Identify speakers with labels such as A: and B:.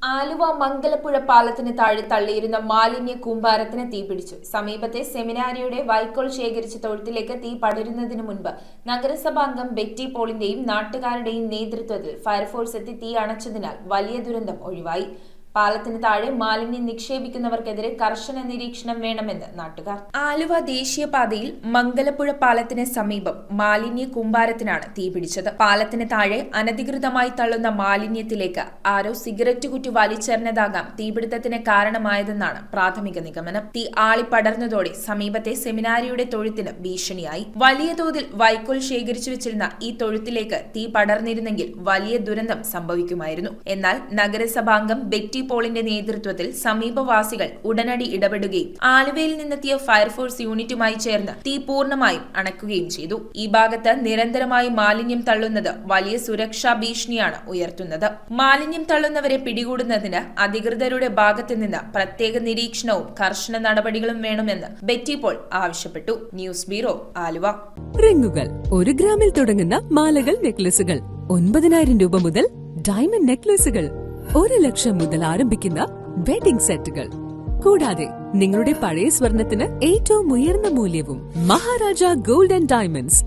A: ആലുവ മംഗലപ്പുഴ പാലത്തിന് താഴെ തള്ളിയിരുന്ന മാലിന്യ കൂമ്പാരത്തിന് തീപിടിച്ചു. സമീപത്തെ സെമിനാരിയുടെ വൈക്കോൽ ശേഖരിച്ച തൊഴുത്തിലേക്ക് തീ പടരുന്നതിന് മുൻപ് നഗരസഭാംഗം ബെറ്റി പോളിന്റെയും നാട്ടുകാരുടെയും നേതൃത്വത്തിൽ ഫയർഫോഴ്സ് എത്തി തീ അണച്ചതിനാൽ വലിയ ദുരന്തം ഒഴിവായി. പാലത്തിന് താഴെ മാലിന്യം നിക്ഷേപിക്കുന്നവർക്കെതിരെ കർശന നിരീക്ഷണം വേണമെന്ന് നാട്ടുകാർ. ആലുവ ദേശീയപാതയിൽ മംഗലപ്പുഴ പാലത്തിന് സമീപം മാലിന്യ കൂമ്പാരത്തിനാണ് തീപിടിച്ചത്. പാലത്തിന് താഴെ അനധികൃതമായി തള്ളുന്ന മാലിന്യത്തിലേക്ക് ആരോ സിഗരറ്റ് കുറ്റി വലിച്ചെറിഞ്ഞതാകാം തീപിടുത്തത്തിന് കാരണമായതെന്നാണ് പ്രാഥമിക നിഗമനം. തീ ആളിപ്പടർന്നതോടെ സമീപത്തെ സെമിനാരിയുടെ തൊഴുത്തിന് ഭീഷണിയായി. വലിയ തോതിൽ വൈക്കോൽ ശേഖരിച്ചു വെച്ചിരുന്ന ഈ തൊഴുത്തിലേക്ക് തീ പടർന്നിരുന്നെങ്കിൽ വലിയ ദുരന്തം സംഭവിക്കുമായിരുന്നു. എന്നാൽ നഗരസഭാംഗം ബെറ്റി പോളിന്റെ നേതൃത്വത്തിൽ സമീപവാസികൾ ഉടനടി ഇടപെടുകയും ആലുവയിൽ നിന്നെത്തിയ ഫയർഫോഴ്സ് യൂണിറ്റുമായി ചേർന്ന് തീ പൂർണ്ണമായും അണയ്ക്കുകയും ചെയ്തു. ഈ ഭാഗത്ത് നിരന്തരമായി മാലിന്യം തള്ളുന്നത് വലിയ സുരക്ഷാ ഭീഷണിയാണ് ഉയർത്തുന്നത്. മാലിന്യം തള്ളുന്നവരെ പിടികൂടുന്നതിന് അധികൃതരുടെ ഭാഗത്തു നിന്ന് പ്രത്യേക നിരീക്ഷണവും കർശന നടപടികളും വേണമെന്ന് ബെറ്റി പോൾ ആവശ്യപ്പെട്ടു. News bureau, Aluva.
B: റിങ്ങുകൾ 1 ഗ്രാമിൽ തുടങ്ങുന്ന മാലകൾ, നെക്ലസുകൾ 9,000 രൂപ മുതൽ ഡയമണ്ട് നെക്ലസുകൾ 1 ലക്ഷം മുതൽ ആരംഭിക്കുന്ന വെഡിംഗ് സെറ്റുകൾ. കൂടാതെ നിങ്ങളുടെ പഴയ സ്വർണത്തിന് ഏറ്റവും ഉയർന്ന മൂല്യവും. Maharaja gold and diamonds,